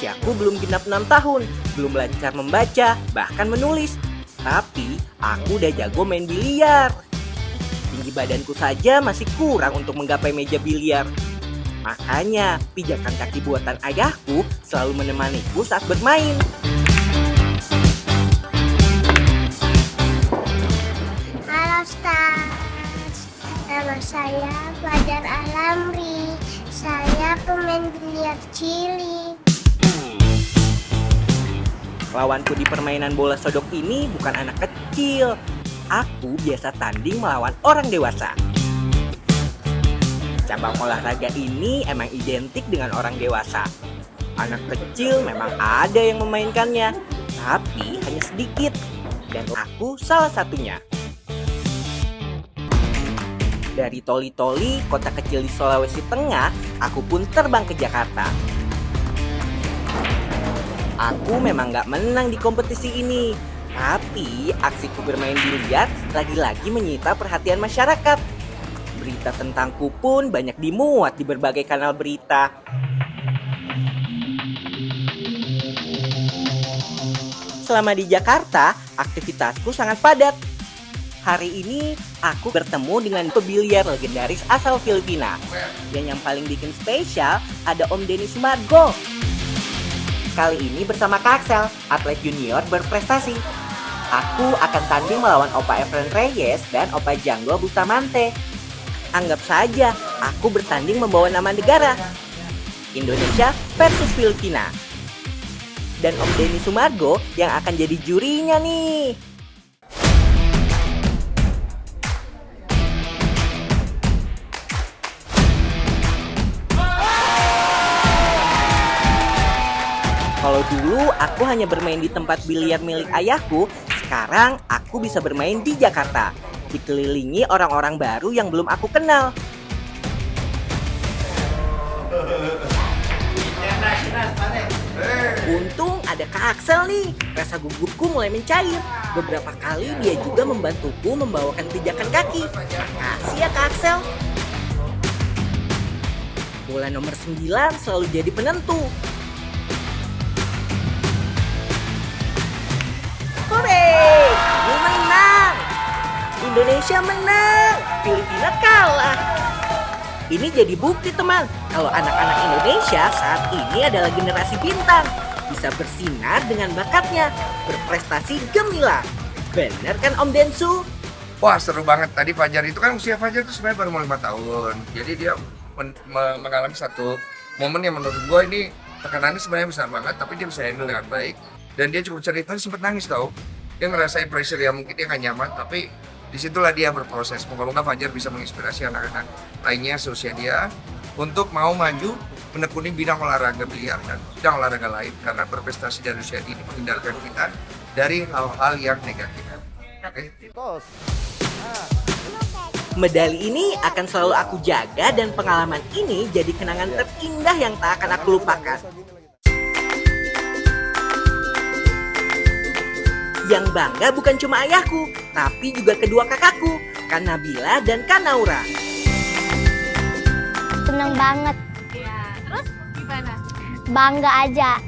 Usiaku belum genap 6 tahun, belum lancar membaca, bahkan menulis. Tapi aku udah jago main biliar. Tinggi badanku saja masih kurang untuk menggapai meja biliar. Makanya pijakan kaki buatan ayahku selalu menemaniku saat bermain. Halo Stars, nama saya Fajar Alamri. Saya pemain biliar cilik. Lawanku di permainan bola sodok ini bukan anak kecil. Aku biasa tanding melawan orang dewasa. Cabang olahraga ini emang identik dengan orang dewasa. Anak kecil memang ada yang memainkannya, tapi hanya sedikit. Dan aku salah satunya. Dari Toli-Toli, kota kecil di Sulawesi Tengah, aku pun terbang ke Jakarta. Aku memang gak menang di kompetisi ini, tapi aksiku bermain biliar lagi-lagi menyita perhatian masyarakat. Berita tentangku pun banyak dimuat di berbagai kanal berita. Selama di Jakarta, aktivitasku sangat padat. Hari ini, aku bertemu dengan pebiliar legendaris asal Filipina. Dan yang paling bikin spesial, ada Om Denny Sumargo. Kali ini bersama Kak Axel, atlet junior berprestasi. Aku akan tanding melawan Opa Efren Reyes dan Opa Janggo Bustamante. Anggap saja, aku bertanding membawa nama negara. Indonesia versus Filipina. Dan Om Denny Sumargo yang akan jadi jurinya nih. Kalau dulu aku hanya bermain di tempat biliar milik ayahku, sekarang aku bisa bermain di Jakarta, dikelilingi orang-orang baru yang belum aku kenal. Untung ada Kak Axel nih, rasa gugupku mulai mencair. Beberapa kali dia juga membantuku membawakan pijakan kaki. Makasih ya Kak Axel. Bola nomor 9 selalu jadi penentu. Hore! Kamu menang! Indonesia menang! Filipina kalah! Ini jadi bukti teman, kalau anak-anak Indonesia saat ini adalah generasi bintang. Bisa bersinar dengan bakatnya, berprestasi gemilang. Bener kan Om Densu? Wah seru banget, tadi Fajar itu kan usia Fajar itu sebenarnya baru mau 5 tahun. Jadi dia mengalami satu momen yang menurut gue ini tekanannya sebenarnya besar banget, tapi dia bisa handle dengan baik. Dan dia cukup cerita sempat nangis tau. Dia ngerasain pressure yang mungkin dia gak nyaman, tapi disitulah dia berproses. Moga-moga Fajar bisa menginspirasi anak-anak lainnya seusia dia untuk mau maju menekuni bidang olahraga biliar dan bidang olahraga lain, karena berprestasi dari usia ini menghindarkan kita dari hal-hal yang negatif. Oke? Medali ini akan selalu aku jaga dan pengalaman ini jadi kenangan terindah yang tak akan aku lupakan. Yang bangga bukan cuma ayahku, tapi juga kedua kakakku, Kak Nabila dan Kak Naura. Seneng banget. Iya, terus gimana? Bangga aja.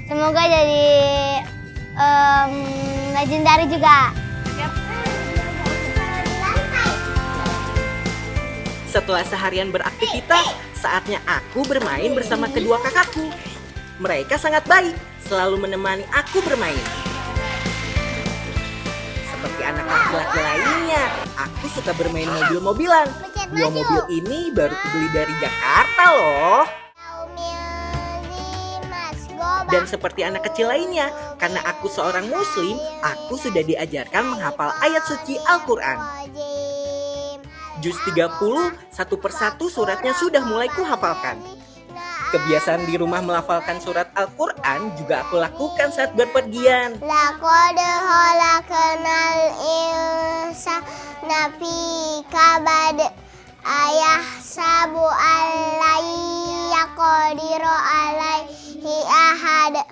Semoga jadi legendary juga. Setelah seharian beraktivitas, saatnya aku bermain bersama kedua kakakku. Mereka sangat baik, selalu menemani aku bermain. Seperti anak laki-laki lainnya, aku suka bermain mobil-mobilan. Dua mobil ini baru kubeli dari Jakarta loh. Dan seperti anak kecil lainnya, karena aku seorang muslim, aku sudah diajarkan menghafal ayat suci Al-Quran. Juz 30, satu persatu suratnya sudah mulai kuhafalkan. Kebiasaan di rumah melafalkan surat Al-Quran juga aku lakukan saat berpergian. Laqad khalaqnal insana fi kabad ayahsabu allai yaqdiru alaihi ahad.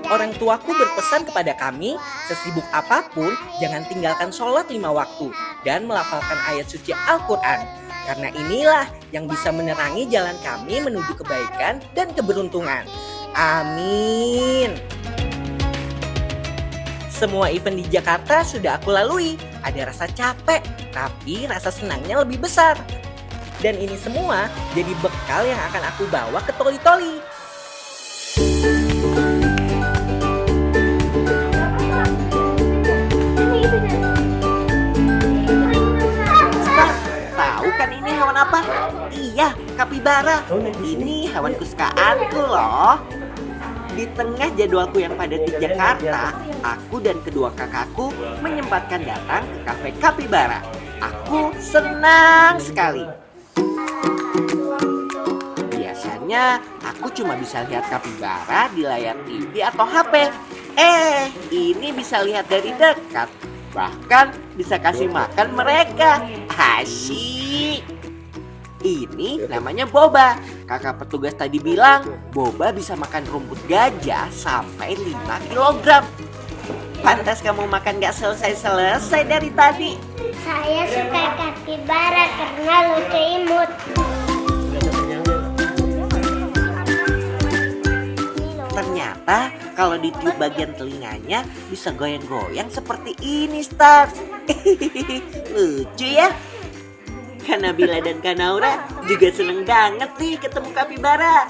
Orang tuaku berpesan kepada kami, sesibuk apapun, jangan tinggalkan sholat 5 waktu dan melafalkan ayat suci Al-Quran. Karena inilah yang bisa menerangi jalan kami menuju kebaikan dan keberuntungan. Amin. Semua event di Jakarta sudah aku lalui. Ada rasa capek, tapi rasa senangnya lebih besar. Dan ini semua jadi bekal yang akan aku bawa ke Toli-Toli. Tahu kan ini hewan apa? Iya, kapibara. Ini hewan kesukaanku loh. Di tengah jadwalku yang padat di Jakarta, aku dan kedua kakakku menyempatkan datang ke kafe kapibara. Aku senang sekali. Biasanya aku cuma bisa lihat kapibara di layar TV atau HP. Ini bisa lihat dari dekat. Bahkan bisa kasih makan mereka. Asyik. Ini namanya boba. Kakak petugas tadi bilang boba bisa makan rumput gajah sampai 5 kg. Pantas kamu makan gak selesai-selesai dari tadi. Saya suka kapibara karena lucu imut. Ternyata kalau ditiup bagian telinganya bisa goyang-goyang seperti ini, Stars. Lucu ya. Kanabila dan Kanaura juga seneng banget nih ketemu kapibara.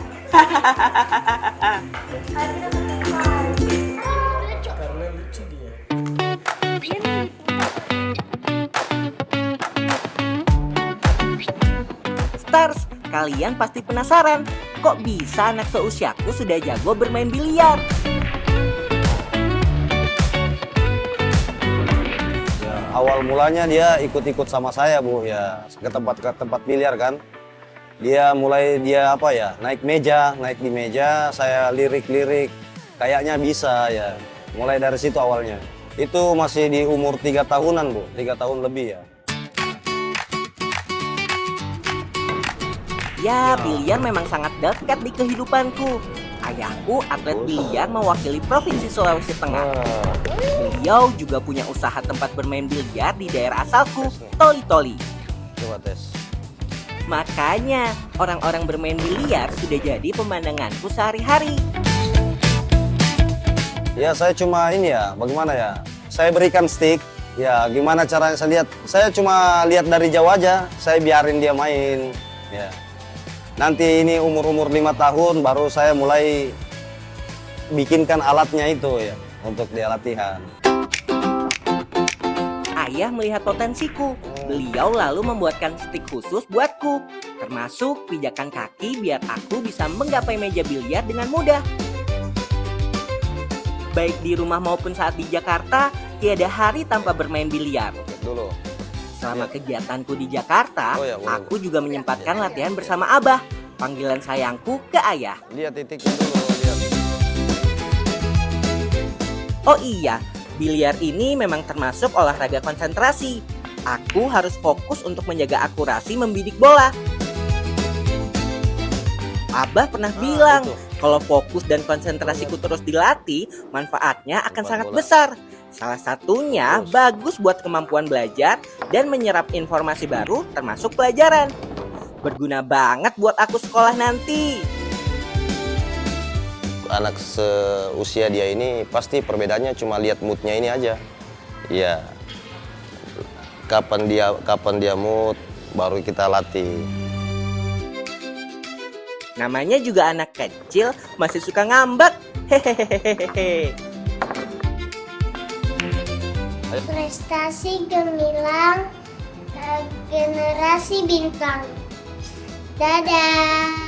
Stars, kalian pasti penasaran, kok bisa anak seusiaku sudah jago bermain biliar? Awal mulanya dia ikut-ikut sama saya, Bu, ya ke tempat biliar kan. Dia naik di meja, saya lirik-lirik, kayaknya bisa ya. Mulai dari situ awalnya. Itu masih di umur 3 tahunan, Bu, 3 tahun lebih ya. Ya, biliar memang sangat dekat di kehidupanku. Ayahku atlet biliar mewakili Provinsi Sulawesi Tengah. Beliau juga punya usaha tempat bermain biliar di daerah asalku, Toli-Toli. Coba tes. Makanya, orang-orang bermain biliar sudah jadi pemandanganku sehari-hari. Ya, saya cuma bagaimana ya? Saya berikan stick, ya gimana caranya saya lihat. Saya cuma lihat dari jauh aja, saya biarin dia main. Ya. Nanti ini umur-umur 5 tahun baru saya mulai bikinkan alatnya itu ya untuk dia latihan. Ayah melihat potensiku. Beliau lalu membuatkan stik khusus buatku, termasuk pijakan kaki biar aku bisa menggapai meja biliar dengan mudah. Baik di rumah maupun saat di Jakarta, tiada hari tanpa bermain biliar. Dulu. Selama kegiatanku di Jakarta, Oh ya, boleh, aku juga menyempatkan latihan bersama Abah, panggilan sayangku ke ayah. Lihat titiknya dulu, lihat. Oh iya, biliar ini memang termasuk olahraga konsentrasi. Aku harus fokus untuk menjaga akurasi membidik bola. Abah pernah bilang, kalau fokus dan konsentrasiku terus dilatih, manfaatnya akan sangat besar. Salah satunya bagus buat kemampuan belajar dan menyerap informasi baru termasuk pelajaran. Berguna banget buat aku sekolah nanti. Anak seusia dia ini pasti perbedaannya cuma lihat moodnya ini aja. Iya. Kapan dia mood baru kita latih. Namanya juga anak kecil masih suka ngambek. Hehehehe. Prestasi gemilang, generasi bintang. Dadah.